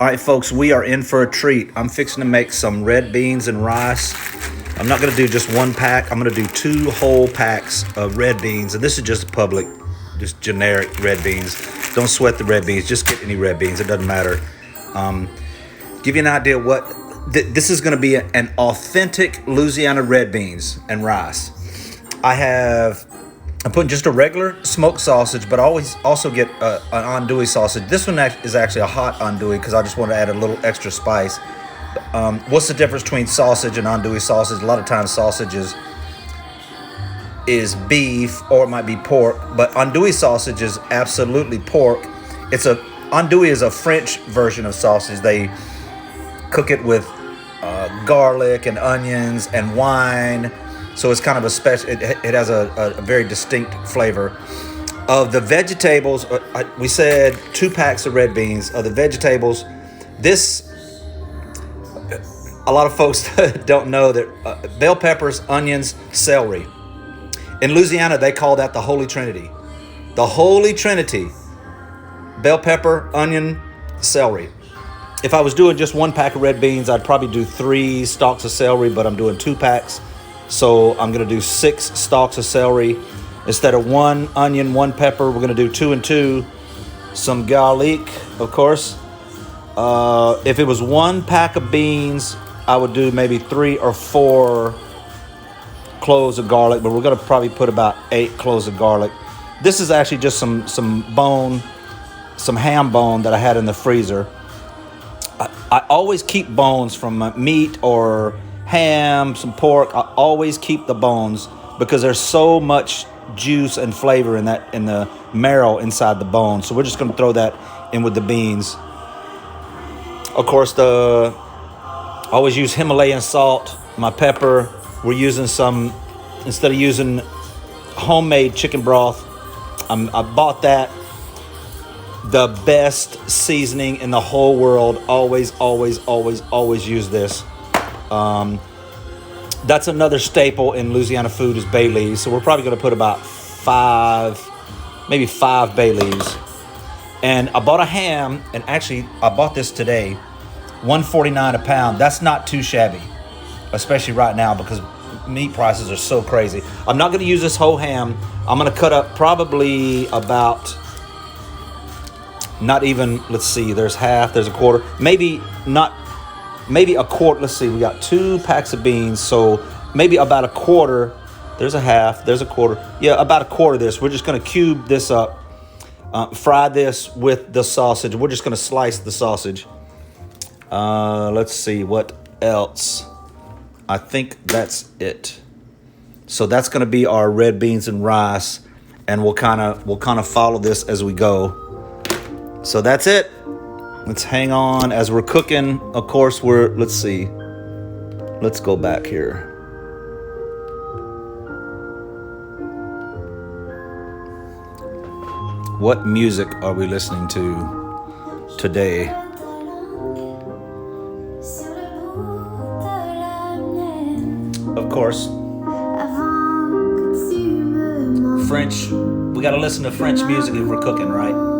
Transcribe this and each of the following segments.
All right, folks, we are in for a treat. I'm fixing to make some red beans and rice. I'm not going to do just one pack. I'm going to do 2 whole packs of red beans. And this is just public, just generic red beans. Don't sweat the red beans. Just get any red beans. It doesn't matter. Give you an idea what... This is going to be an authentic Louisiana red beans and rice. I'm putting just a regular smoked sausage, but I always also get an andouille sausage. This one is actually a hot andouille because I just want to add a little extra spice. What's the difference between sausage and andouille sausage? A lot of times sausage is beef or it might be pork, but andouille sausage is absolutely pork. Andouille is a French version of sausage. They cook it with garlic and onions and wine. So it's kind of a special, it has a very distinct flavor. Of the vegetables, we said 2 packs of red beans. Of the vegetables, a lot of folks don't know that bell peppers, onions, celery. In Louisiana, they call that the Holy Trinity. The Holy Trinity, bell pepper, onion, celery. If I was doing just 1 pack of red beans, I'd probably do 3 stalks of celery, but I'm doing 2 packs. So I'm going to do 6 stalks of celery. Instead of 1 onion, 1 pepper, we're going to do 2 and 2. Some garlic, of course. If it was 1 pack of beans, I would do maybe 3 or 4 cloves of garlic, but we're going to probably put about 8 cloves of garlic. This is actually just some ham bone that I had in the freezer. I always keep bones from meat or ham, some pork. I always keep the bones because there's so much juice and flavor in the marrow inside the bone. So we're just going to throw that in with the beans. Of course, I always use Himalayan salt, my pepper. We're using instead of using homemade chicken broth, I bought that. The best seasoning in the whole world. Always, always, always, always use this. That's another staple in Louisiana food is bay leaves. So we're probably going to put about 5, maybe 5 bay leaves. And I bought a ham, and actually I bought this today, $1.49 a pound. That's not too shabby, especially right now because meat prices are so crazy. I'm not going to use this whole ham. I'm going to cut up probably about... Not even, let's see, there's half, there's a quarter. Maybe a quarter. Let's see, we got 2 packs of beans. So maybe about a quarter. There's a half, there's a quarter. Yeah, about a quarter of this. We're just going to cube this up. Fry this with the sausage. We're just going to slice the sausage. Let's see, what else? I think that's it. So that's going to be our red beans and rice. And we'll kind of follow this as we go. So that's it. Let's hang on as we're cooking. Of course, let's see. Let's go back here. What music are we listening to today? Of course. French. We got to listen to French music if we're cooking, right?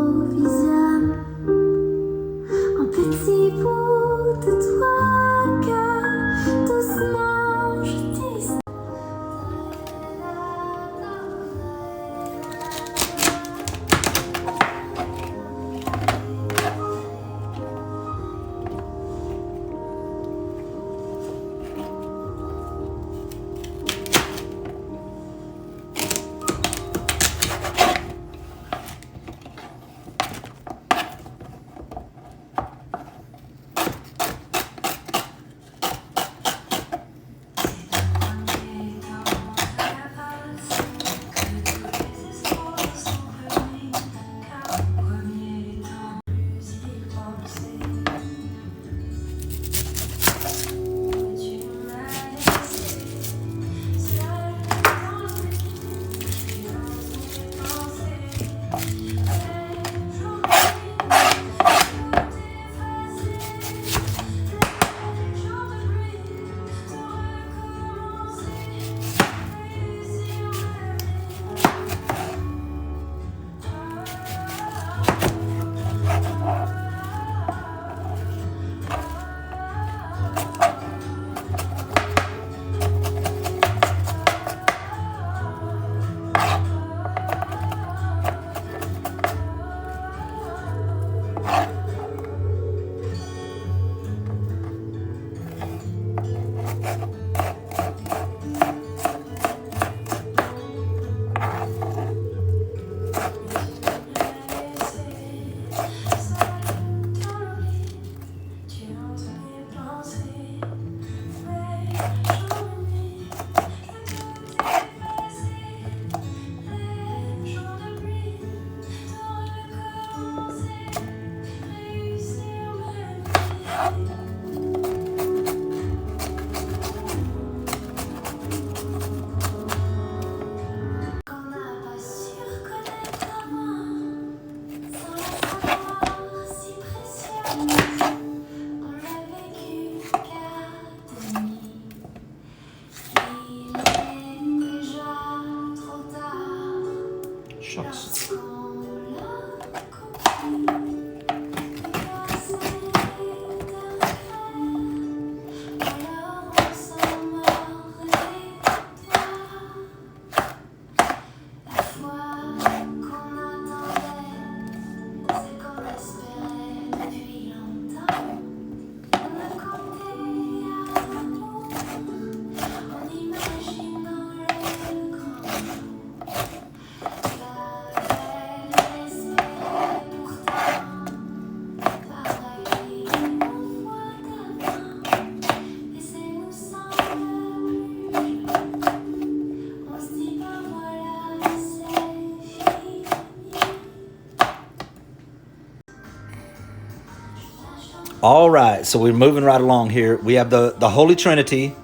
All right, so we're moving right along here. We have the Holy Trinity,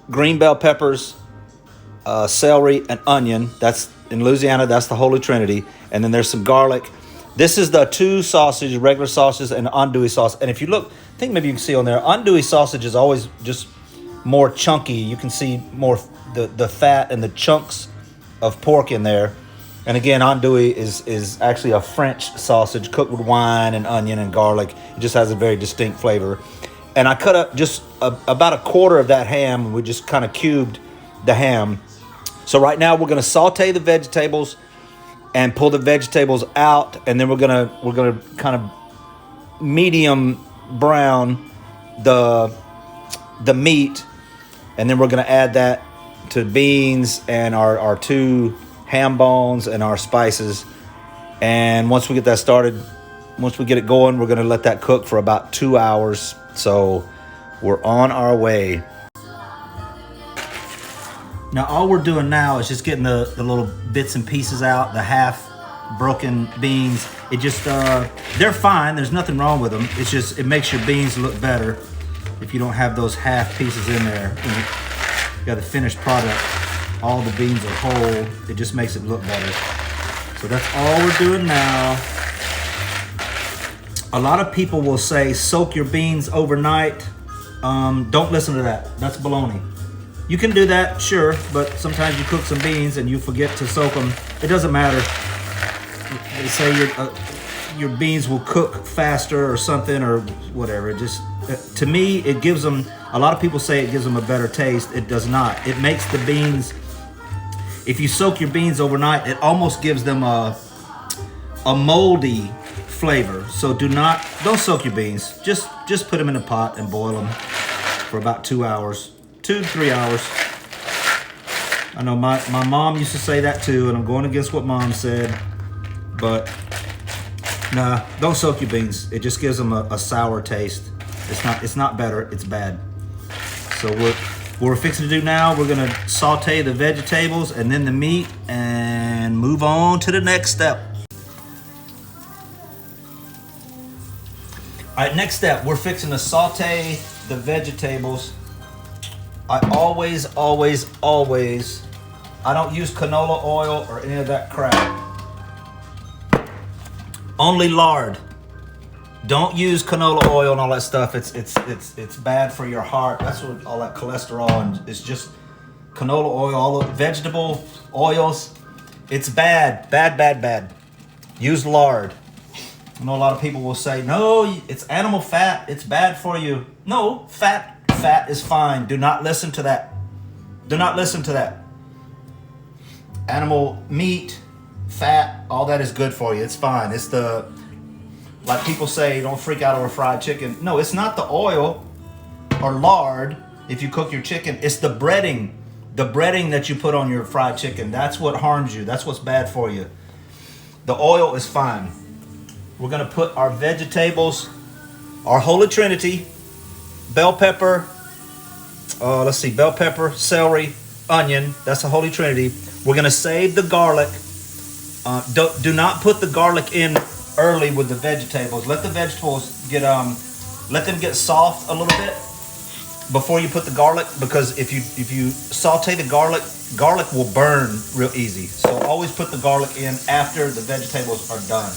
green bell peppers, celery, and onion. That's in Louisiana. That's the Holy Trinity. And then there's some garlic. This is the two sausage, regular sausage, and andouille sauce. And if you look, I think maybe you can see on there, andouille sausage is always just more chunky. You can see more the fat and the chunks of pork in there. And again, andouille is actually a French sausage cooked with wine and onion and garlic. It just has a very distinct flavor. And I cut up just about a quarter of that ham. We just kind of cubed the ham. So right now we're going to saute the vegetables and pull the vegetables out, and then we're gonna kind of medium brown the meat, and then we're gonna add that to beans and our two ham bones and our spices. And once we get that started, once we get it going, we're going to let that cook for about 2 hours. So we're on our way. Now all we're doing now is just getting the little bits and pieces out, the half broken beans. It just they're fine, there's nothing wrong with them. It's just it makes your beans look better if you don't have those half pieces in there. You got the finished product, all the beans are whole. It just makes it look better. So that's all we're doing now. A lot of people will say soak your beans overnight. Don't listen to that. That's baloney. You can do that, sure, but sometimes you cook some beans and you forget to soak them. It doesn't matter. They say your beans will cook faster or something or whatever. It just, to me, it gives them, a lot of people say it gives them a better taste. It does not. It makes the beans, if you soak your beans overnight, it almost gives them a moldy flavor. So don't soak your beans. Just put them in a pot and boil them for about 2 hours, 2 to 3 hours. I know my mom used to say that too, and I'm going against what mom said, but nah, don't soak your beans. It just gives them a sour taste. It's not better, it's bad. So what we're fixing to do now, we're gonna saute the vegetables and then the meat and move on to the next step. All right, next step, we're fixing to saute the vegetables. I always, I don't use canola oil or any of that crap. Only lard. Don't use canola oil and all that stuff. It's bad for your heart. That's what all that cholesterol, and it's just canola oil, all the vegetable oils. It's bad. Use lard. I know a lot of people will say, no, it's animal fat, it's bad for you. No, fat is fine. Do not listen to that. Do not listen to that. Animal meat, fat, all that is good for you. It's fine. It's like people say, don't freak out over fried chicken. No, it's not the oil or lard if you cook your chicken. It's the breading. The breading that you put on your fried chicken. That's what harms you. That's what's bad for you. The oil is fine. We're going to put our vegetables, our Holy Trinity, bell pepper, bell pepper, celery, onion. That's the Holy Trinity. We're going to save the garlic. Do not put the garlic in early with the vegetables. Let the vegetables get let them get soft a little bit before you put the garlic, because if you saute the garlic will burn real easy. So always put the garlic in after the vegetables are done.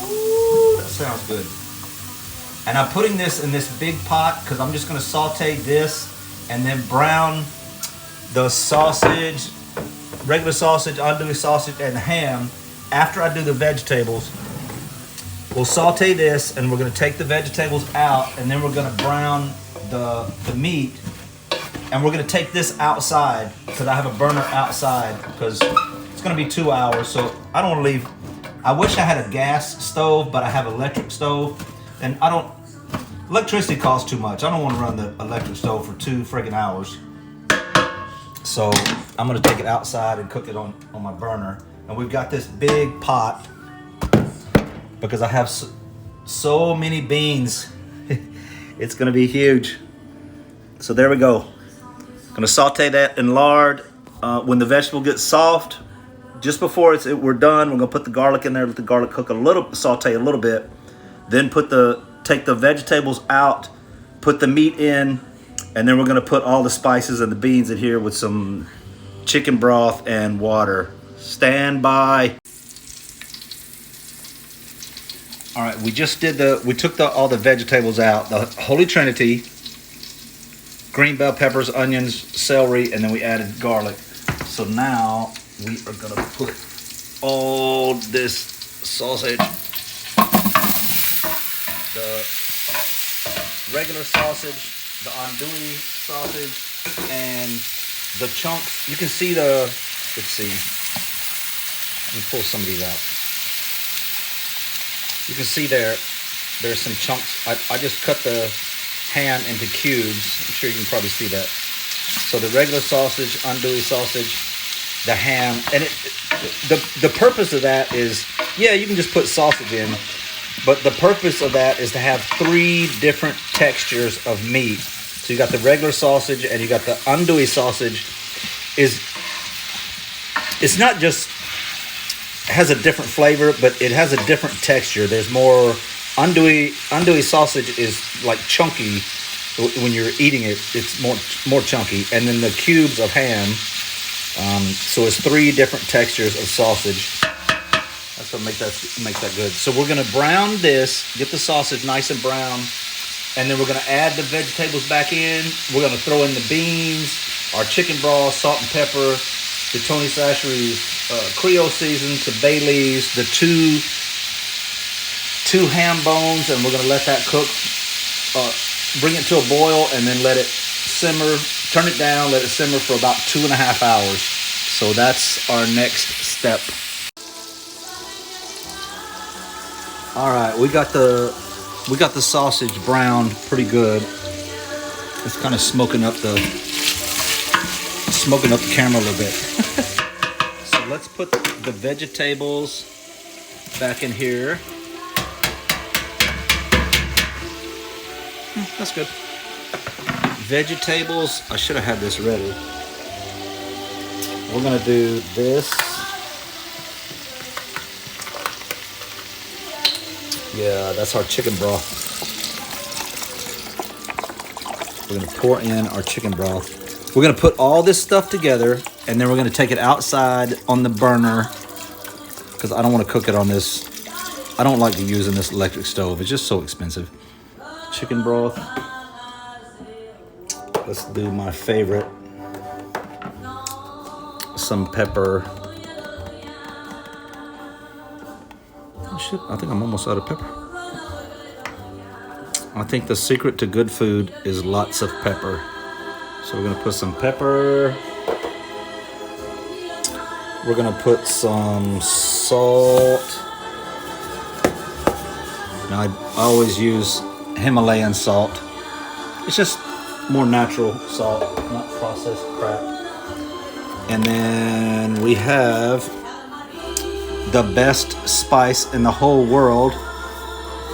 Ooh, that sounds good. And I'm putting this in this big pot because I'm just going to saute this and then brown the sausage, regular sausage, andouille sausage, and ham. After I do the vegetables, we'll saute this, and we're going to take the vegetables out, and then we're going to brown the meat, and we're going to take this outside because I have a burner outside because it's going to be 2 hours. So I don't want to leave. I wish I had a gas stove, but I have an electric stove, and electricity costs too much. I don't want to run the electric stove for 2 friggin' hours. So I'm going to take it outside and cook it on my burner. And we've got this big pot because I have so many beans. It's going to be huge. So there we go. Going to saute that in lard. When the vegetable gets soft, just before we're done, we're going to put the garlic in there, let the garlic cook saute a little bit. Then take the vegetables out, put the meat in, and then we're gonna put all the spices and the beans in here with some chicken broth and water. Stand by. All right, we took all the vegetables out, the Holy Trinity, green bell peppers, onions, celery, and then we added garlic. So now we are gonna put all this sausage, the regular sausage, the andouille sausage, and the chunks. You can see let's see, let me pull some of these out. You can see there's some chunks. I just cut the ham into cubes. I'm sure you can probably see that. So the regular sausage, andouille sausage, the ham, and the purpose of that is, yeah, you can just put sausage in, but the purpose of that is to have 3 different textures of meat. So you got the regular sausage and you got the andouille sausage. It's not just has a different flavor, but it has a different texture. There's more andouille sausage is like chunky. When you're eating it, it's more chunky. And then the cubes of ham, so it's 3 different textures of sausage. That's what makes that good. So we're gonna brown this, get the sausage nice and brown, and then we're gonna add the vegetables back in. We're gonna throw in the beans, our chicken broth, salt and pepper, the Tony Chachere's Creole season, some bay leaves, the two ham bones, and we're gonna let that cook. Bring it to a boil and then let it simmer. Turn it down, let it simmer for about 2.5 hours. So that's our next step. All right, we got the sausage browned pretty good. It's kind of smoking up the camera a little bit. So let's put the vegetables back in here. That's good. Vegetables, I should have had this ready. We're gonna do this. Yeah, that's our chicken broth. We're gonna pour in our chicken broth. We're gonna put all this stuff together, and then we're gonna take it outside on the burner, because I don't want to cook it on this. I don't like using this electric stove. It's just so expensive. Chicken broth. Let's do my favorite. Some pepper. Oh shit, I think I'm almost out of pepper. I think the secret to good food is lots of pepper. So we're gonna put some pepper. We're gonna put some salt. Now I always use Himalayan salt. It's just more natural salt, not processed crap. And then we have the best spice in the whole world,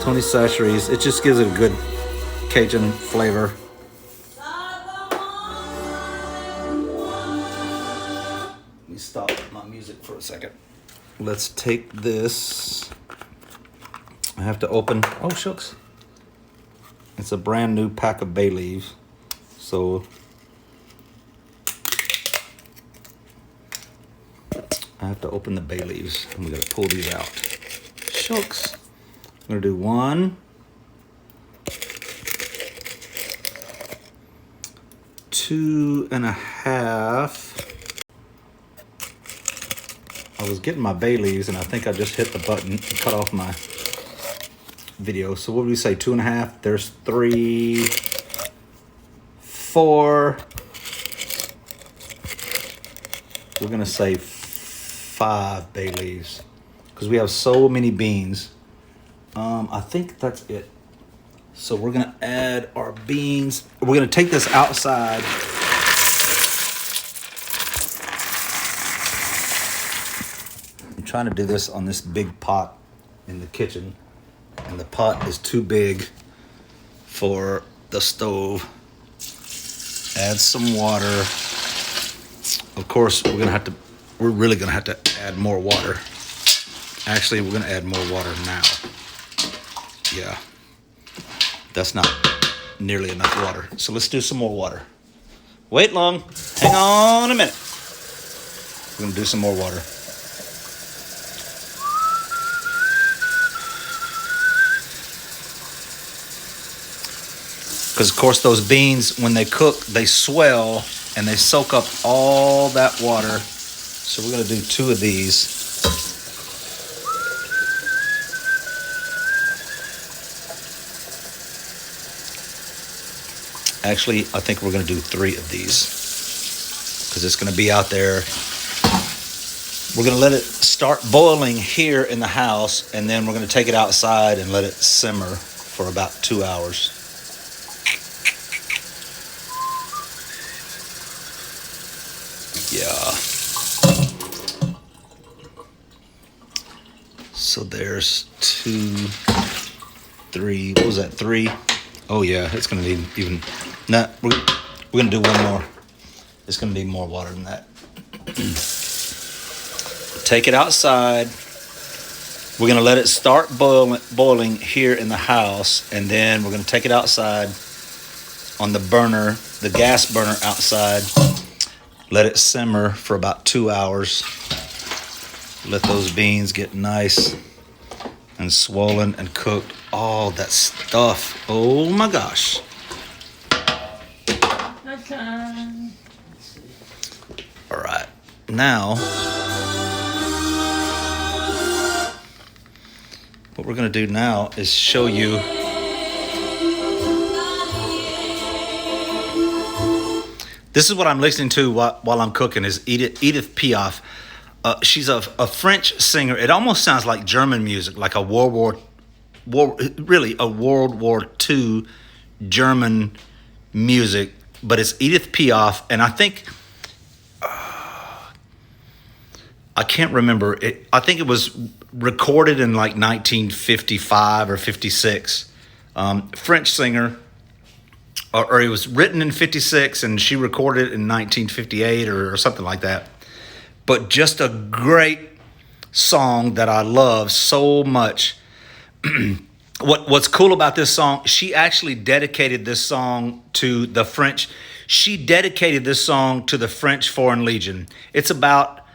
Tony Chachere's. It just gives it a good Cajun flavor. Let me stop my music for a second. Let's take this. I have to open, oh shucks. It's a brand new pack of bay leaves. So I have to open the bay leaves, and we gotta pull these out. Shucks. I'm gonna do 1, 2.5. I was getting my bay leaves, and I think I just hit the button and cut off my video. So what would we say, 2.5? There's 3, 4. We're gonna say 5 bay leaves because we have so many beans. I think that's it. So we're gonna add our beans. We're gonna take this outside. I'm trying to do this on this big pot in the kitchen, and the pot is too big for the stove. Add some water. Of course, we're really gonna have to add more water. Actually, we're gonna add more water now. Yeah, that's not nearly enough water. So let's do some more water. Wait long. Hang on a minute. We're going to do some more water. Because, of course, those beans, when they cook, they swell and they soak up all that water. So we're going to do 2 of these. Actually, I think we're going to do 3 of these because it's going to be out there. We're going to let it start boiling here in the house, and then we're going to take it outside and let it simmer for about 2 hours. Yeah. So there's 2, 3. What was that? 3. Oh yeah, it's gonna need even. Nah, we're gonna do one more. It's gonna need more water than that. Take it outside. We're gonna let it start boiling here in the house, and then we're gonna take it outside on the burner, the gas burner outside. Let it simmer for about 2 hours. Let those beans get nice and swollen and cooked. All that stuff. Oh my gosh. All right. Now, what we're going to do now is show you. This is what I'm listening to while I'm cooking is Edith Piaf. She's a French singer. It almost sounds like German music, like a World War II German music, but it's Edith Piaf, and I think I can't remember it. I think it was recorded in like 1955 or 56. French singer, or it was written in 56, and she recorded it in 1958 or something like that. But just a great song that I love so much. What's cool about this song, she actually dedicated this song to the French. She dedicated this song to the French Foreign Legion. It's about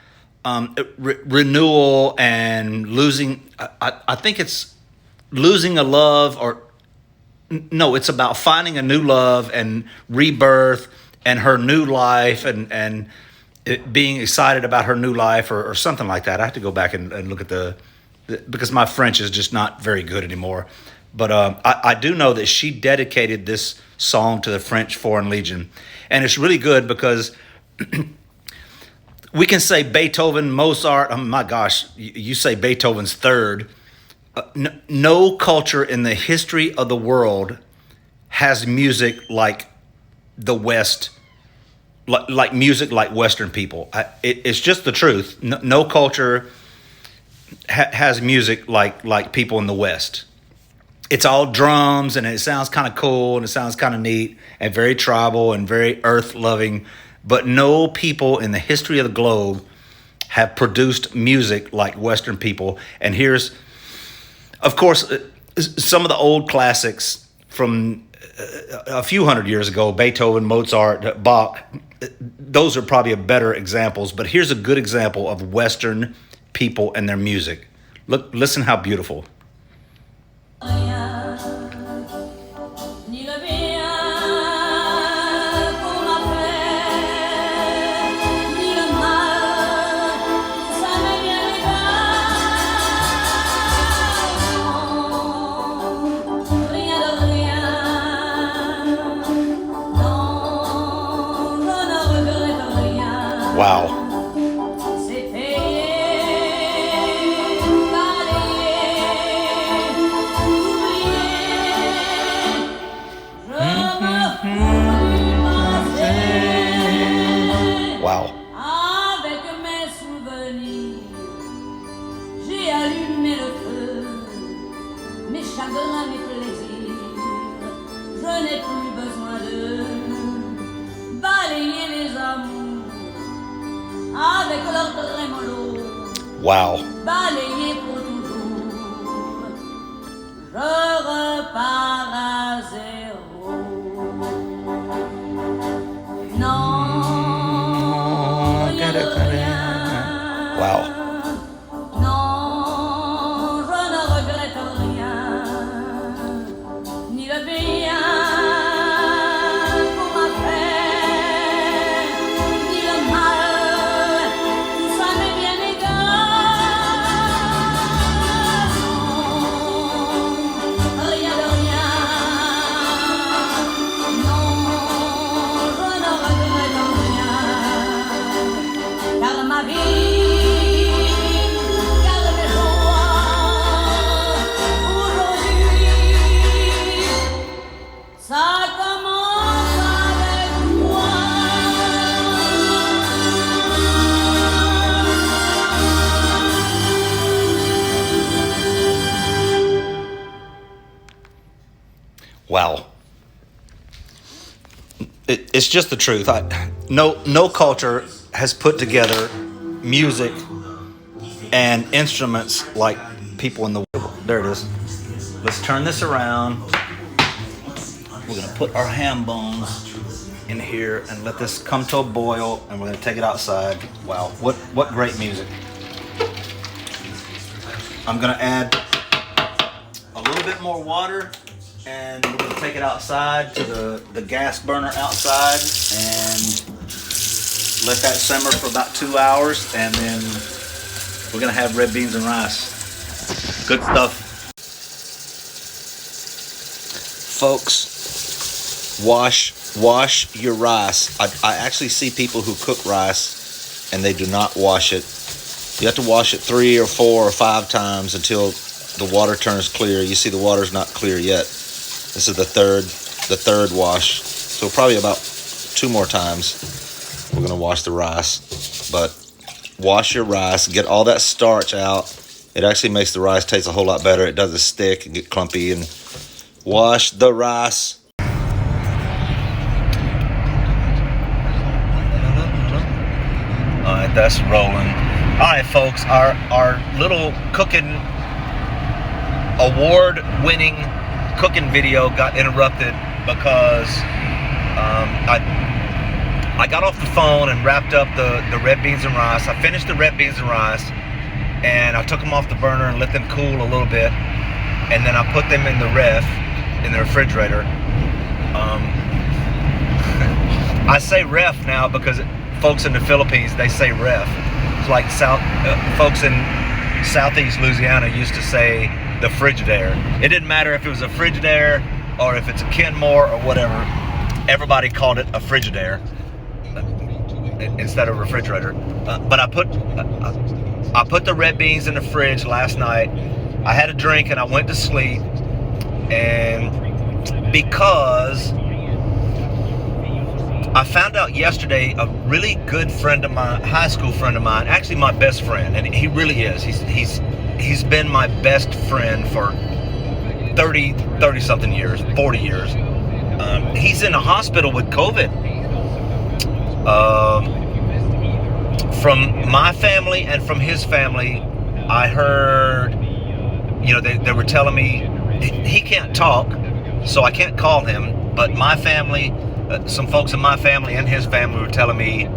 renewal and losing. I think it's losing a love, or no, it's about finding a new love and rebirth and her new life and being excited about her new life or something like that. I have to go back and look at because my French is just not very good anymore. But I do know that she dedicated this song to the French Foreign Legion. And it's really good because we can say Beethoven, Mozart. Oh my gosh, you say Beethoven's third. No culture in the history of the world has music like the West, like music like Western people. It's just the truth. No culture has music like people in the West. It's all drums, and it sounds kind of cool, and it sounds kind of neat, and very tribal, and very earth-loving. But no people in the history of the globe have produced music like Western people. And here's, of course, some of the old classics from a few hundred years ago, Beethoven, Mozart, Bach. Those are probably better examples. But here's a good example of Western people and their music. Listen how beautiful. Wow. Wow. Avec mes souvenirs, j'ai allumé le feu, mes chagrins, mes plaisirs, je n'ai plus besoin de balayer les amours avec leur trémolo. Wow. Balayer pour toujours. Je Wow. It's just the truth. No culture has put together music and instruments like people in the world. There it is. Let's turn this around. We're going to put our ham bones in here and let this come to a boil, and we're going to take it outside. Wow, what great music. I'm going to add a little bit more water, and we're going to take it outside to the gas burner outside and let that simmer for about 2 hours, and then we're going to have red beans and rice. Good stuff. Folks, wash your rice. I actually see people who cook rice and they do not wash it. You have to wash it 3 or 4 or 5 times until the water turns clear. You see the water's not clear yet. This is the third wash. So probably about 2 more times we're gonna wash the rice. But wash your rice, get all that starch out. It actually makes the rice taste a whole lot better. It doesn't stick and get clumpy. And wash the rice. All right, that's rolling. All right, folks, our little cooking award-winning cooking video got interrupted because I got off the phone and wrapped up the red beans and rice. I finished the red beans and rice, and I took them off the burner and let them cool a little bit, and then I put them in the refrigerator. I say ref now because folks in the Philippines, they say ref. It's like folks in southeast Louisiana used to say the Frigidaire. It didn't matter if it was a Frigidaire or if it's a Kenmore or whatever. Everybody called it a Frigidaire instead of refrigerator. But I put the red beans in the fridge last night. I had a drink and I went to sleep. And because I found out yesterday, a really good friend of mine, high school friend of mine, actually my best friend, and he really is. He's been my best friend for 30 something years, 40 years. He's in a hospital with COVID. From my family and from his family, I heard, they were telling me he can't talk, so I can't call him, but my family, some folks in my family and his family were telling me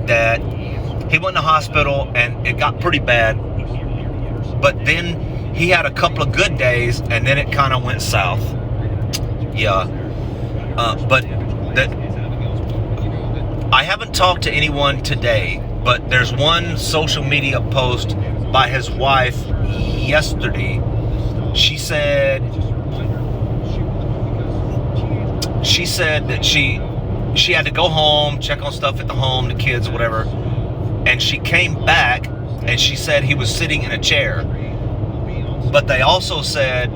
that he went to the hospital and it got pretty bad, but then he had a couple of good days and then it kind of went south. Yeah. But I haven't talked to anyone today, but there's one social media post by his wife yesterday. She said that she had to go home, check on stuff at the home, the kids, whatever, and she came back and she said he was sitting in a chair. But they also said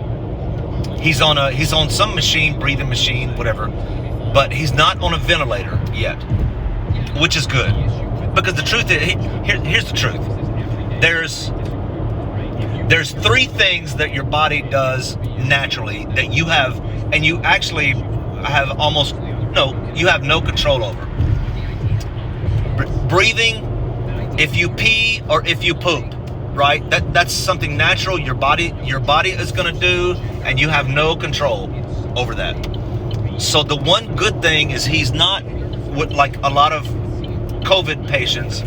he's on some machine, breathing machine, whatever, but he's not on a ventilator yet, which is good. Because the truth is, here's the truth. There's 3 things that your body does naturally that you have, and you actually have you have no control over. Breathing, if you pee or if you poop, right? That's something natural your body is going to do, and you have no control over that. So the one good thing is he's not with like a lot of COVID patients.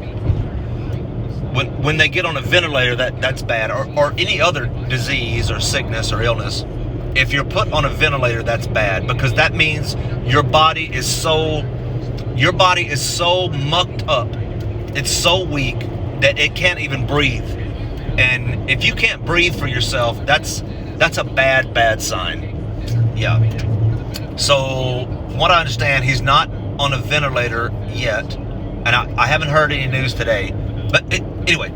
When they get on a ventilator, that's bad, or any other disease or sickness or illness. If you're put on a ventilator, that's bad, because that means your body is so mucked up, it's so weak that it can't even breathe. And if you can't breathe for yourself, that's a bad sign. Yeah. So from what I understand, he's not on a ventilator yet, and I haven't heard any news today. But anyway,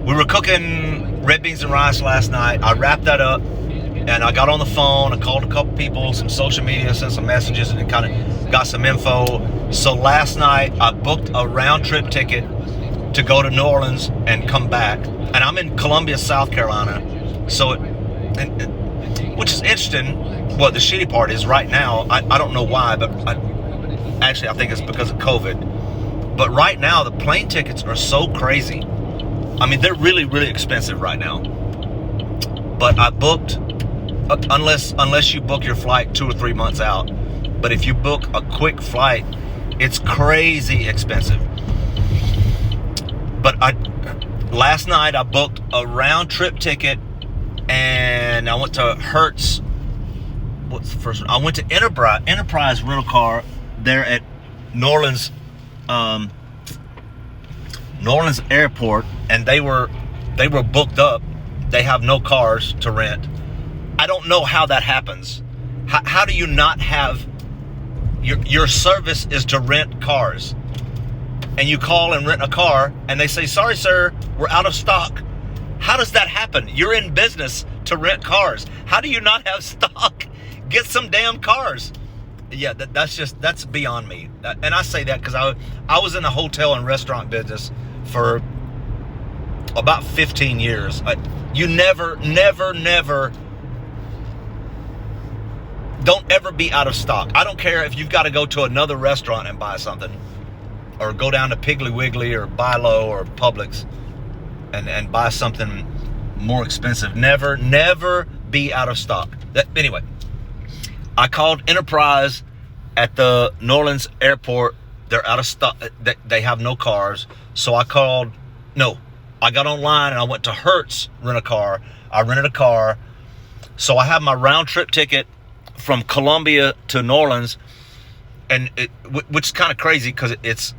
we were cooking red beans and rice last night. I wrapped that up, and I got on the phone. I called a couple people, some social media, sent some messages, and kind of got some info. So last night, I booked a round-trip ticket to go to New Orleans and come back. And I'm in Columbia, South Carolina. So, which is interesting. Well, the shitty part is right now, I don't know why, but actually I think it's because of COVID. But right now, the plane tickets are so crazy. I mean, they're really, really expensive right now. But I booked, unless you book your flight 2 or 3 months out. But if you book a quick flight, it's crazy expensive. But last night I booked a round trip ticket, and I went to Hertz. What's the first one? I went to Enterprise rental car there at New Orleans Airport, and they were booked up. They have no cars to rent. I don't know how that happens. How do you not have your service is to rent cars, and you call and rent a car, and they say, "Sorry, sir, we're out of stock." How does that happen? You're in business to rent cars. How do you not have stock? Get some damn cars. Yeah, that's beyond me. And I say that because I was in the hotel and restaurant business for about 15 years. You never, don't ever be out of stock. I don't care if you've got to go to another restaurant and buy something, or go down to Piggly Wiggly or Bi-Lo or Publix and buy something more expensive. Never be out of stock. Anyway, I called Enterprise at the New Orleans airport. They're out of stock. They have no cars. So I got online and I went to Hertz rent a car. I rented a car. So I have my round trip ticket from Columbia to New Orleans, and which is kind of crazy because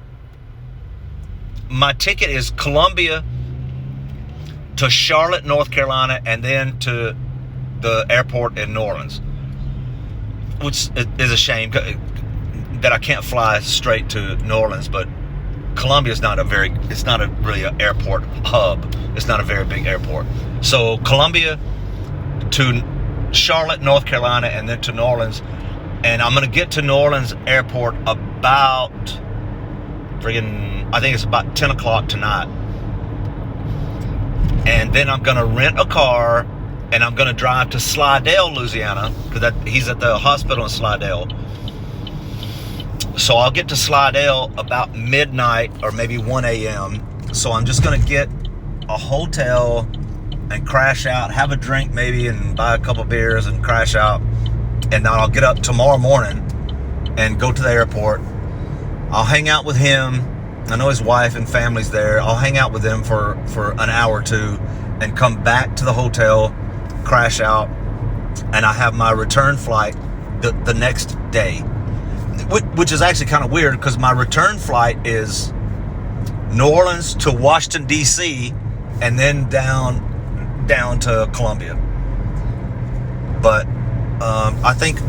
my ticket is Columbia to Charlotte, North Carolina, and then to the airport in New Orleans, which is a shame that I can't fly straight to New Orleans. But Columbia is it's not really an airport hub. It's not a very big airport. So Columbia to Charlotte, North Carolina, and then to New Orleans. And I'm going to get to New Orleans airport about I think it's about 10 o'clock tonight. And then I'm going to rent a car, and I'm going to drive to Slidell, Louisiana, because he's at the hospital in Slidell. So I'll get to Slidell about midnight or maybe 1 a.m. So I'm just going to get a hotel and crash out, have a drink maybe, and buy a couple beers and crash out. And then I'll get up tomorrow morning and go to the airport. I'll hang out with him. I know his wife and family's there. I'll hang out with them for an hour or two and come back to the hotel, crash out, and I have my return flight the next day, which is actually kind of weird because my return flight is New Orleans to Washington, D.C., and then down to Columbia. But I think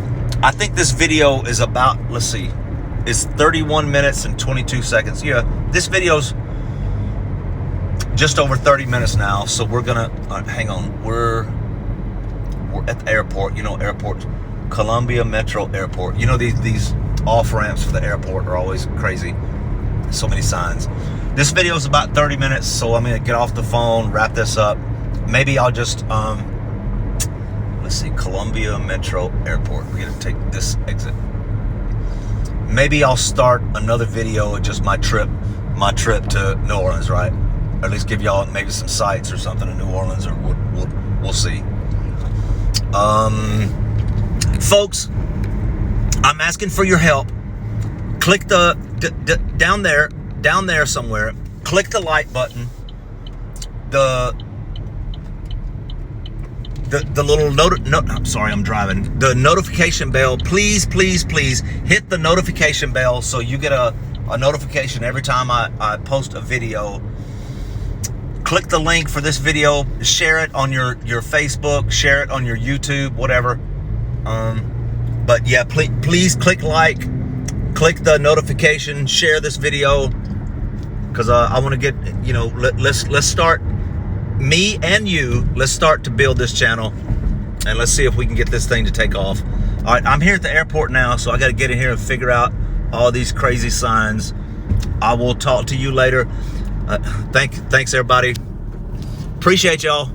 this video is about, let's see, it's 31 minutes and 22 seconds. Yeah, this video's just over 30 minutes now. So we're gonna hang on. We're at the airport. You know, airport, Columbia Metro Airport. You know, these off ramps for the airport are always crazy. So many signs. This video is about 30 minutes, so I'm gonna get off the phone, wrap this up. Maybe I'll just let's see, Columbia Metro Airport. We're gonna take this exit. Maybe I'll start another video of just my trip to New Orleans, right? Or at least give y'all maybe some sights or something in New Orleans, or we'll see. Folks, I'm asking for your help. Click the down there somewhere. Click the like button. The little I'm sorry, I'm driving. The notification bell, please hit the notification bell so you get a notification every time I post a video. Click the link for this video, share it on your Facebook, share it on your YouTube, whatever. But yeah, please click like, click the notification, share this video, because I want to get, let's start. Me and you, let's start to build this channel, and let's see if we can get this thing to take off. All right, I'm here at the airport now, so I got to get in here and figure out all these crazy signs. I will talk to you later. Thanks everybody. Appreciate y'all.